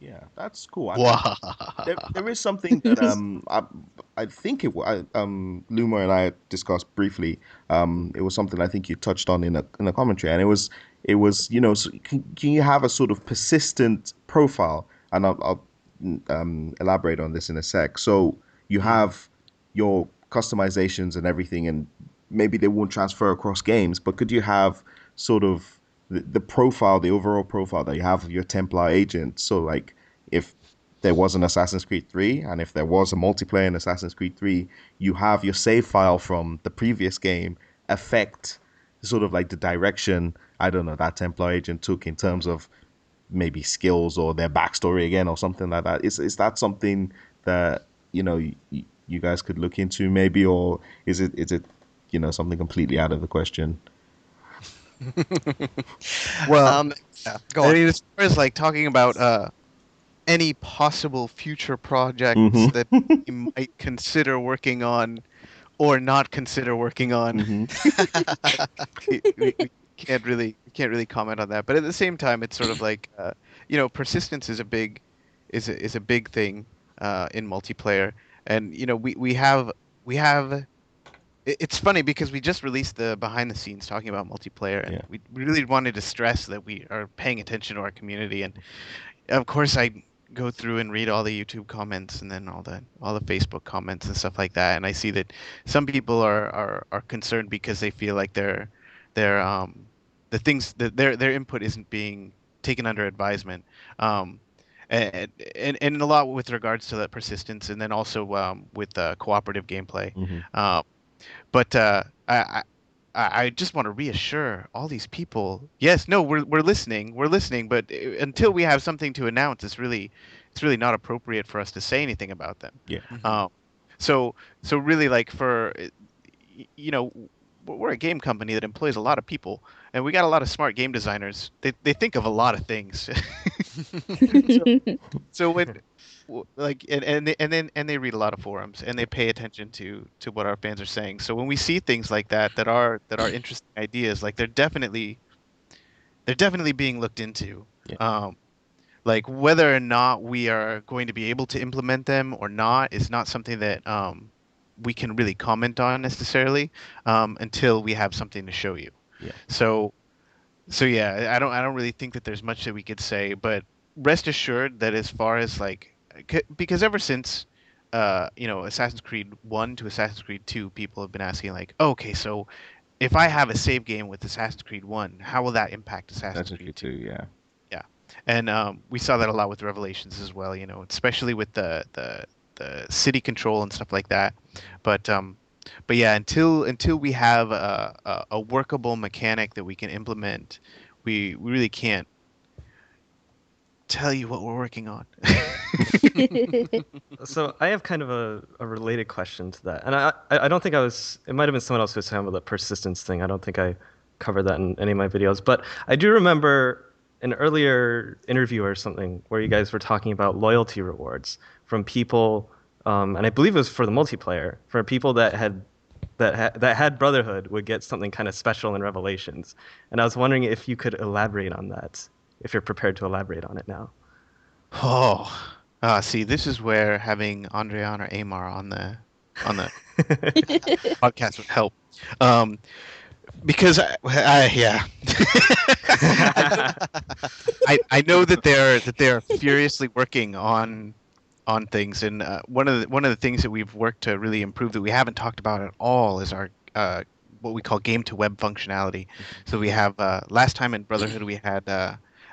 Yeah, that's cool. And Wow. there is something that I think Luma and I discussed briefly. It was something I think you touched on in a commentary, and it was so can you have a sort of persistent profile? And I'll elaborate on this in a sec. So you Mm. have your customizations and everything, and maybe they won't transfer across games, but could you have sort of the profile, the overall profile that you have of your Templar agent? So like if there was an Assassin's Creed 3 and if there was a multiplayer in Assassin's Creed 3, you have your save file from the previous game affect sort of like the direction, I don't know, that Templar agent took in terms of maybe skills or their backstory again or something like that. Is that something that, you guys could look into maybe, or is it something completely out of the question? Well, Um, yeah. go I on. mean, as far as like talking about any possible future projects Mm-hmm. that you might consider working on or not consider working on, Mm-hmm. we can't really comment on that. But at the same time, it's sort of like persistence is a big thing in multiplayer, and we have. It's funny because we just released the behind the scenes talking about multiplayer, and Yeah. we really wanted to stress that we are paying attention to our community. And of course, I go through and read all the YouTube comments and then all the Facebook comments and stuff like that, and I see that some people are concerned because they feel like their the things that their input isn't being taken under advisement. Um, and a lot with regards to that persistence, and then also with cooperative gameplay. Mm-hmm. Um, but I just want to reassure all these people. Yes, no, we're listening. We're listening, but until we have something to announce, it's really not appropriate for us to say anything about them. Yeah. Mhm. Um, so so really like for you know we're a game company that employs a lot of people, and we got a lot of smart game designers. They think of a lot of things. So so when like and they read a lot of forums and they pay attention to what our fans are saying. So when we see things like that are interesting ideas, like they're definitely being looked into. Yeah. Um, like whether or not we are going to be able to implement them or not is not something that we can really comment on necessarily until we have something to show you. Yeah. So so yeah, I don't really think that there's much that we could say, but rest assured that as far as like because ever since Assassin's Creed 1 to Assassin's Creed 2, people have been asking like, okay, so if I have a save game with Assassin's Creed 1, how will that impact Assassin's Assassin's Creed Creed 2? 2, yeah. Yeah. And we saw that a lot with Revelations as well, especially with the city control and stuff like that. But but yeah, until we have a workable mechanic that we can implement, we really can't tell you what we're working on. So I have kind of a related question to that, and I don't think I was. It might have been someone else who was talking about the persistence thing. I don't think I covered that in any of my videos, but I do remember an earlier interview or something where you guys were talking about loyalty rewards from people, and I believe it was for the multiplayer, for people that had Brotherhood would get something kind of special in Revelations, and I was wondering if you could elaborate on that, if you're prepared to elaborate on it now. Oh, see, this is where having Andrean or Amar on the podcast would help. Um, because yeah, I know I know that they're furiously working on things, and one of the things that we've worked to really improve that we haven't talked about at all is our what we call game to web functionality. So we have last time in Brotherhood we had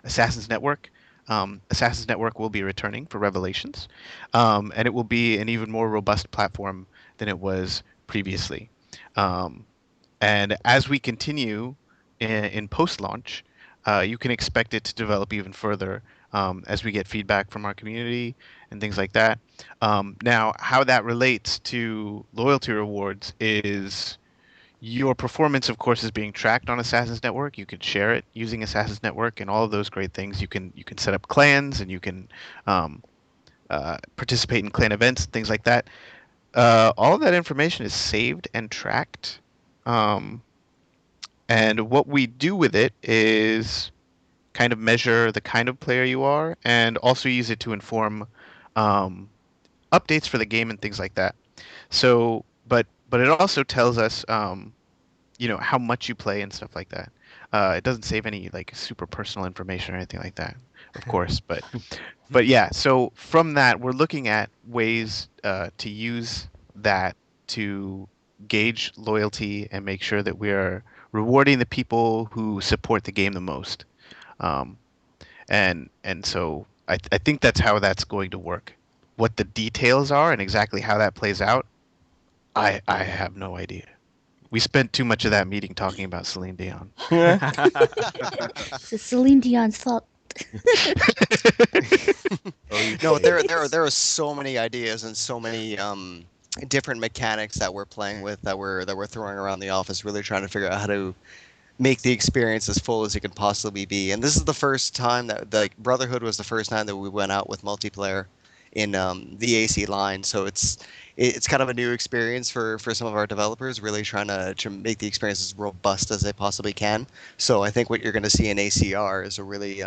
Assassin's Network. Assassin's Network will be returning for Revelations, and it will be an even more robust platform than it was previously. Um, and as we continue in post-launch, you can expect it to develop even further as we get feedback from our community and things like that. Now, how that relates to loyalty rewards is your performance, of course, is being tracked on Assassin's Network. You can share it using Assassin's Network and all of those great things. You can set up clans and you can um, participate in clan events and things like that. All of that information is saved and tracked. Um, and what we do with it is kind of measure the kind of player you are, and also use it to inform um, updates for the game and things like that. So, but it also tells us, how much you play and stuff like that. It doesn't save any like super personal information or anything like that, of course. But yeah. So from that, we're looking at ways to use that to gauge loyalty and make sure that we are rewarding the people who support the game the most. Um, and so I think that's how that's going to work. What the details are and exactly how that plays out, I have no idea. We spent too much of that meeting talking about Celine Dion. So Celine Dion's fault. No, there are so many ideas and so many different mechanics that we're playing with that we're throwing around the office, really trying to figure out how to make the experience as full as it could possibly be. And this is the first time that like Brotherhood was the first time that we went out with multiplayer in the AC line. So it's kind of a new experience for some of our developers, really trying to make the experience as robust as they possibly can. So I think what you're going to see in ACR is a really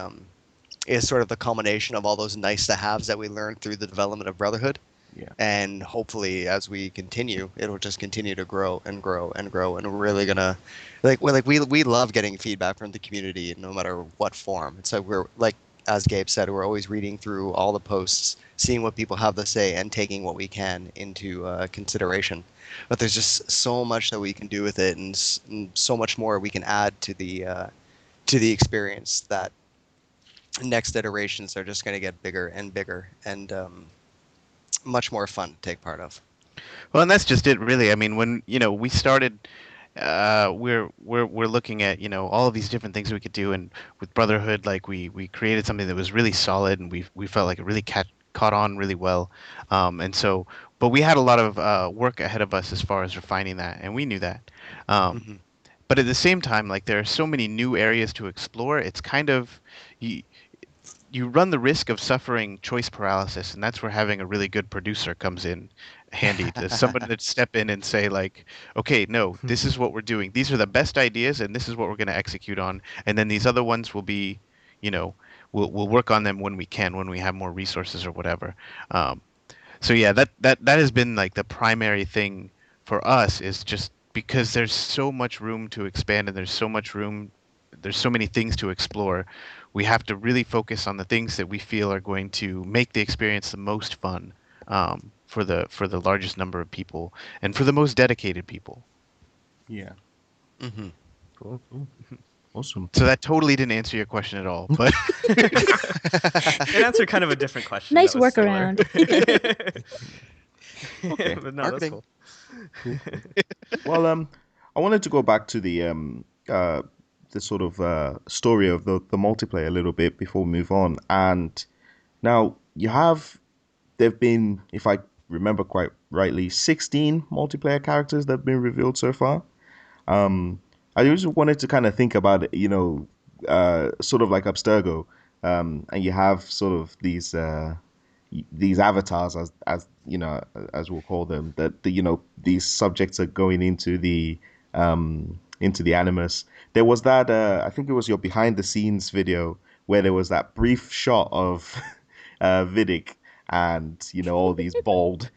is sort of the culmination of all those nice to haves that we learned through the development of Brotherhood. Yeah. And hopefully, as we continue, it'll just continue to grow and grow and grow. And we're really gonna, we love getting feedback from the community, no matter what form. It's like we're like, as Gabe said, we're always reading through all the posts, seeing what people have to say, and taking what we can into consideration. But there's just so much that we can do with it, and so much more we can add to the experience that next iterations are just going to get bigger and bigger and much more fun to take part of. Well, and that's just it, really. I mean, when we started, we're looking at all of these different things we could do, and with Brotherhood, like we created something that was really solid, and we felt like it really caught on really well, and so, but we had a lot of work ahead of us as far as refining that, and we knew that. But at the same time, like there are so many new areas to explore. It's kind of you run the risk of suffering choice paralysis, and that's where having a really good producer comes in handy, to somebody to step in and say like, okay, no, this is what we're doing, these are the best ideas, and this is what we're going to execute on, and then these other ones will be, we'll work on them when we can, when we have more resources or whatever. So yeah, that has been like the primary thing for us, is just because there's so much room to expand, and there's so many things to explore. We have to really focus on the things that we feel are going to make the experience the most fun, for the largest number of people and for the most dedicated people. Yeah. Cool. Awesome. So that totally didn't answer your question at all, but It answered kind of a different question. Nice that was workaround. Okay. But no, that's Marketing. cool. Well, I wanted to go back to the sort of story of the multiplayer a little bit before we move on. And now there've been, if I remember quite rightly, 16 multiplayer characters that have been revealed so far. I just wanted to kind of think about it, sort of like Abstergo, and you have sort of these avatars, as we'll call them, that these subjects are going into the animus. There was that I think it was your behind the scenes video where there was that brief shot of Vidic and all these bald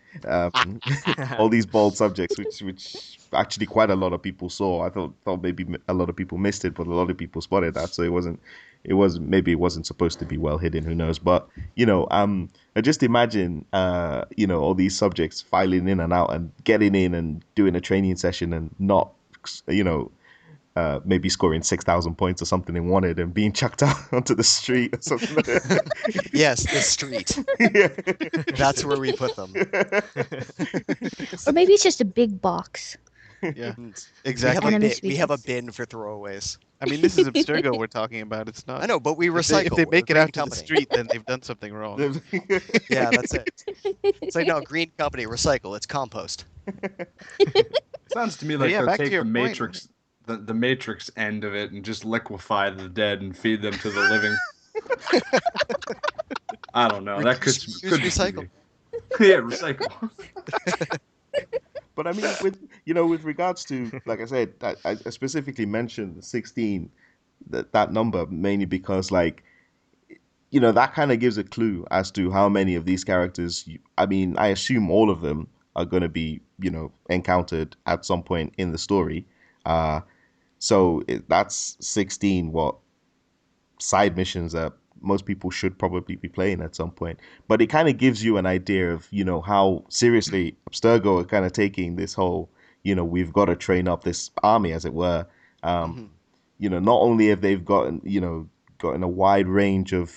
all these bald subjects, which actually quite a lot of people saw. I thought maybe a lot of people missed it, but a lot of people spotted that. So maybe it wasn't supposed to be well hidden. Who knows? But I just imagine all these subjects filing in and out and getting in and doing a training session and not maybe scoring 6,000 points or something in wanted and being chucked out onto the street or something like that. Yes, the street. Yeah. That's where we put them. Or maybe it's just a big box. yeah, We exactly. have a bin for throwaways. I mean, this is Abstergo we're talking about. It's not. I know, but we If recycle. they We're make a it out green to the company. street, then they've done something wrong. Yeah, that's it. It's like, no, green company, recycle. It's compost. Sounds to me But like yeah, they'll back to take your the point. Matrix, the Matrix end of it, and just liquefy the dead and feed them to the living. I don't know. That could Use be recycle. Yeah, recycle. But I mean, with regards to, like I said, I specifically mentioned the 16. that number mainly because like that kind of gives a clue as to how many of these characters. I mean, I assume all of them are going to be encountered at some point in the story. Uh, that's 16. What side missions that most people should probably be playing at some point. But it kind of gives you an idea of, how seriously Abstergo are kind of taking this whole, we've got to train up this army, as it were. Um, Hmm. Not only have they've gotten a wide range of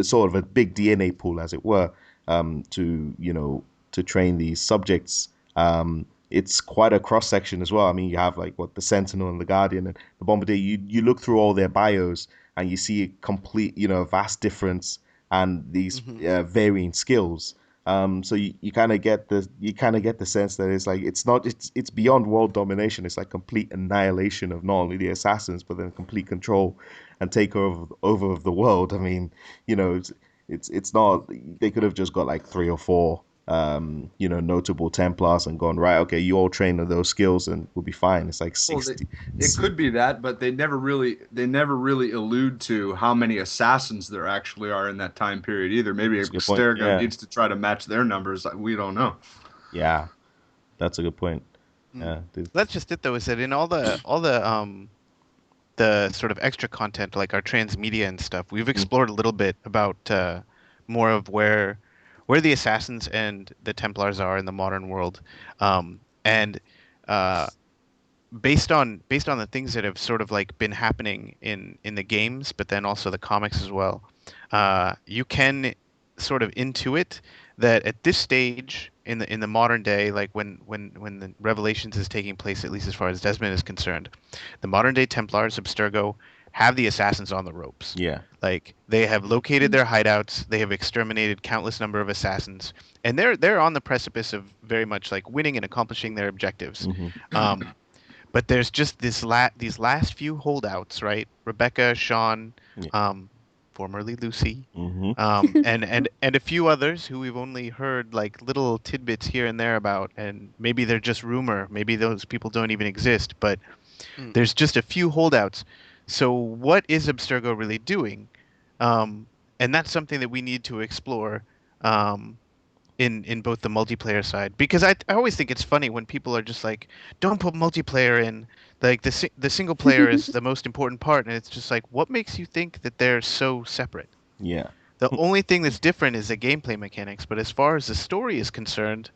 sort of a big DNA pool, as it were, to train these subjects. It's quite a cross section as well. I mean, you have like what the Sentinel and the Guardian and the Bombardier. You look through all their bios and you see a complete, vast difference and these Hmm. varying skills. So you kind of get the sense that it's like it's beyond world domination. It's like complete annihilation of not only the assassins but then complete control and take over of the world. I mean, it's not. They could have just got like three or four notable Templars and gone, right, okay, you all train on those skills and we'll be fine. It's like Well, 60. it could be that, but they never really allude to how many assassins there actually are in that time period either. Maybe That's a good point. Abstergo Yeah. needs to try to match their numbers. We don't know. Yeah. That's a good point. Mm. Yeah. That's just it, though. Is that in all the sort of extra content, like our transmedia and stuff, we've explored a little bit about more of where the assassins and the Templars are in the modern world, and uh, based on the things that have sort of like been happening in the games, but then also the comics as well. You can sort of intuit that at this stage in the modern day, like when the Revelations is taking place, at least as far as Desmond is concerned, the modern day Templars, Abstergo, have the assassins on the ropes. Yeah. Like they have located their hideouts, they have exterminated countless number of assassins, and they're on the precipice of very much like winning and accomplishing their objectives. Hmm. Um, but there's just these last few holdouts, right? Rebecca, Sean, Yeah. formerly Lucy, Hmm. and a few others who we've only heard like little tidbits here and there about, and maybe they're just rumor, maybe those people don't even exist, but Mm. there's just a few holdouts. So what is Abstergo really doing? And that's something that we need to explore. In both the multiplayer side, because I always think it's funny when people are just like, don't put multiplayer in, like the single player is the most important part, and it's just like, what makes you think that they're so separate? Yeah. The only thing that's different is the gameplay mechanics, but as far as the story is concerned,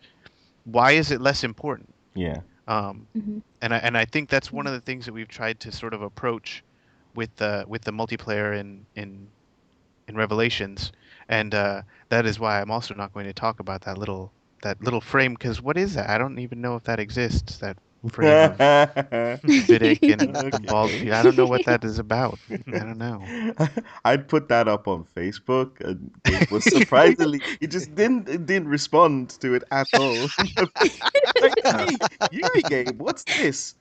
why is it less important? Yeah. um, Mhm. and I think that's one of the things that we've tried to sort of approach with the multiplayer in Revelations, and that is why I'm also not going to talk about that little frame, because what is that? I don't even know if that exists. That frame of Vidic and Baldfeet. I don't know what that is about. I don't know. I'd put that up on Facebook, and it was surprisingly, he just didn't respond to it at all. Like, hey, Yuri game, what's this?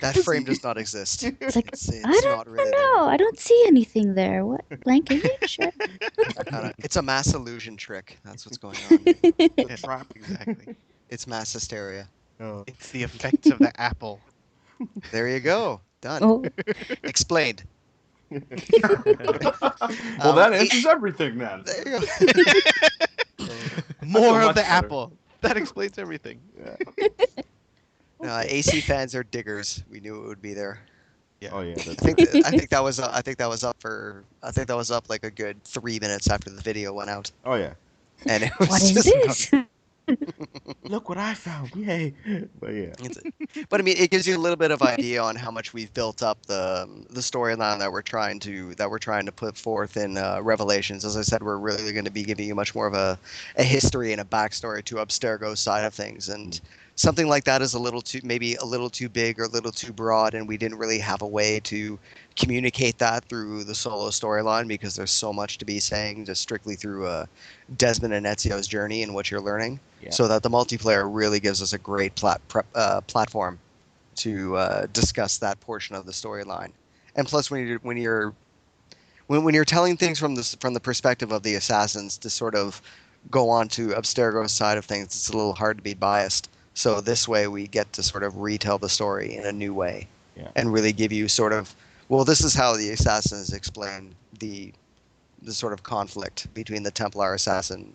That frame does not exist. It's like, It's I it's don't not really know. there. I don't see anything there. What? Blank image? It's a mass illusion trick. That's what's going on. Yeah, exactly. It's mass hysteria. It's the effects of the apple. There you go. Done. Oh, Explained. Well, that A- answers everything then. There you go. More much of the better. apple. That explains everything. AC fans are diggers. We knew it would be there. Yeah. Oh yeah, I that's think I think that was up like a good 3 minutes after the video went out, oh yeah. and it was what is just this? Look what I found! Yay! But yeah, But I mean, it gives you a little bit of idea on how much we've built up the storyline that we're trying to put forth in Revelations. As I said, we're really going to be giving you much more of a history and a backstory to Abstergo's side of things, and something like that is maybe a little too big or a little too broad, and we didn't really have a way to communicate that through the solo storyline because there's so much to be saying just strictly through Desmond and Ezio's journey and what you're learning. Yeah. So that the multiplayer really gives us a great platform to discuss that portion of the storyline. And plus, when you're telling things from the perspective of the assassins, to sort of go on to Abstergo's side of things, it's a little hard to be biased. So this way, we get to sort of retell the story in a new way, Yeah. and really give you sort of Well, this is how the assassins explain the sort of conflict between the Templar assassin,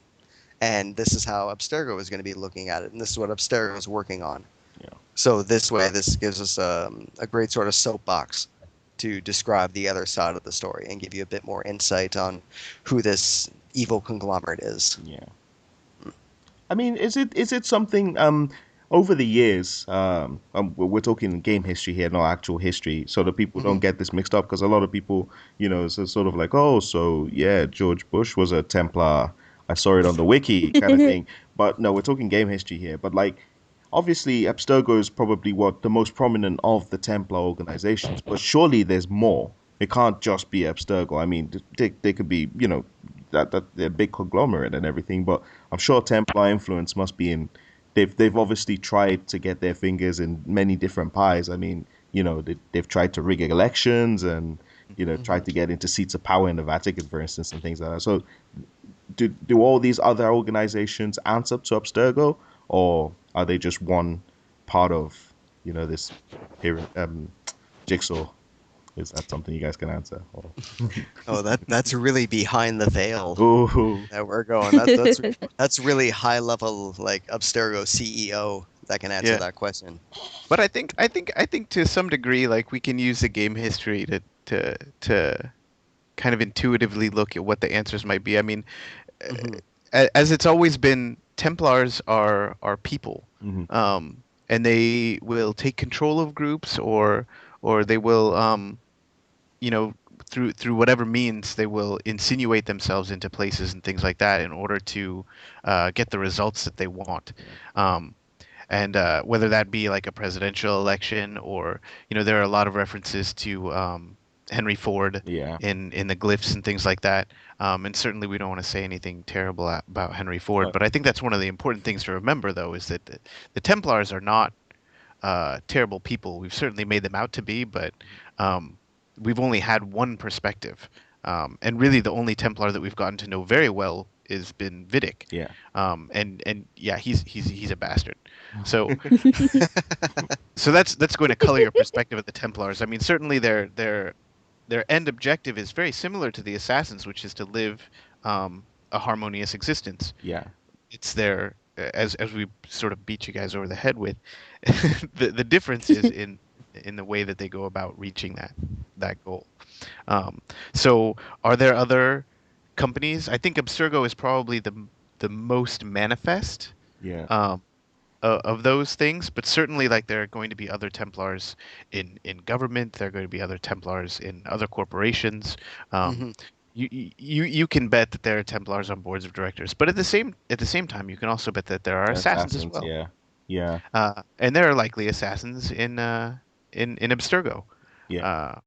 and this is how Abstergo is going to be looking at it, and this is what Abstergo is working on. Yeah. So this way, this gives us a great sort of soapbox to describe the other side of the story and give you a bit more insight on who this evil conglomerate is. Yeah. I mean, is it something over the years we're talking game history here, not actual history, so that people don't get this mixed up because a lot of people, it's a sort of like, oh, so yeah, George Bush was a Templar. I saw it on the wiki kind of thing. But no, we're talking game history here. But like, obviously, Abstergo is probably what the most prominent of the Templar organizations, but surely there's more. It can't just be Abstergo. I mean, they could be, that they're a big conglomerate and everything, but I'm sure Templar influence must be in. They've obviously tried to get their fingers in many different pies. I mean, they've tried to rig elections and tried to get into seats of power in the Vatican, for instance, and things like that. So, do all these other organizations answer to Abstergo, or are they just one part of this jigsaw? Is that something you guys can answer? Or... Oh, that's really behind the veil Ooh. that we're going. That's really high level, like Abstergo CEO that can answer Yeah. that question. But I think to some degree, like we can use the game history to kind of intuitively look at what the answers might be. I mean, Mhm. as it's always been, Templars are people, Mhm. and they will take control of groups, or they will, you know, through whatever means, they will insinuate themselves into places and things like that in order to get the results that they want. Um, and whether that be like a presidential election, or there are a lot of references to Henry Ford Yeah. in the glyphs and things like that. And certainly we don't want to say anything terrible about Henry Ford, But but I think that's one of the important things to remember, though, is that the Templars are not terrible people. We've certainly made them out to be, but um, we've only had one perspective. And really, the only Templar that we've gotten to know very well has been Vidic. yeah. And yeah, he's a bastard. So so that's going to color your perspective of the Templars. I mean, certainly their end objective is very similar to the Assassins, which is to live a harmonious existence. Yeah. It's their, as we sort of beat you guys over the head with, the difference is in the way that they go about reaching that goal. Um, so are there other companies? I think Abstergo is probably the most manifest. Yeah. Um, of those things, but certainly, like, there are going to be other Templars in government. There are going to be other Templars in other corporations. Um, Mhm. you can bet that there are Templars on boards of directors, but at the same time, you can also bet that there are assassins as Assassins. well. Yeah. Yeah. And there are likely assassins in Abstergo. Yeah. Uh,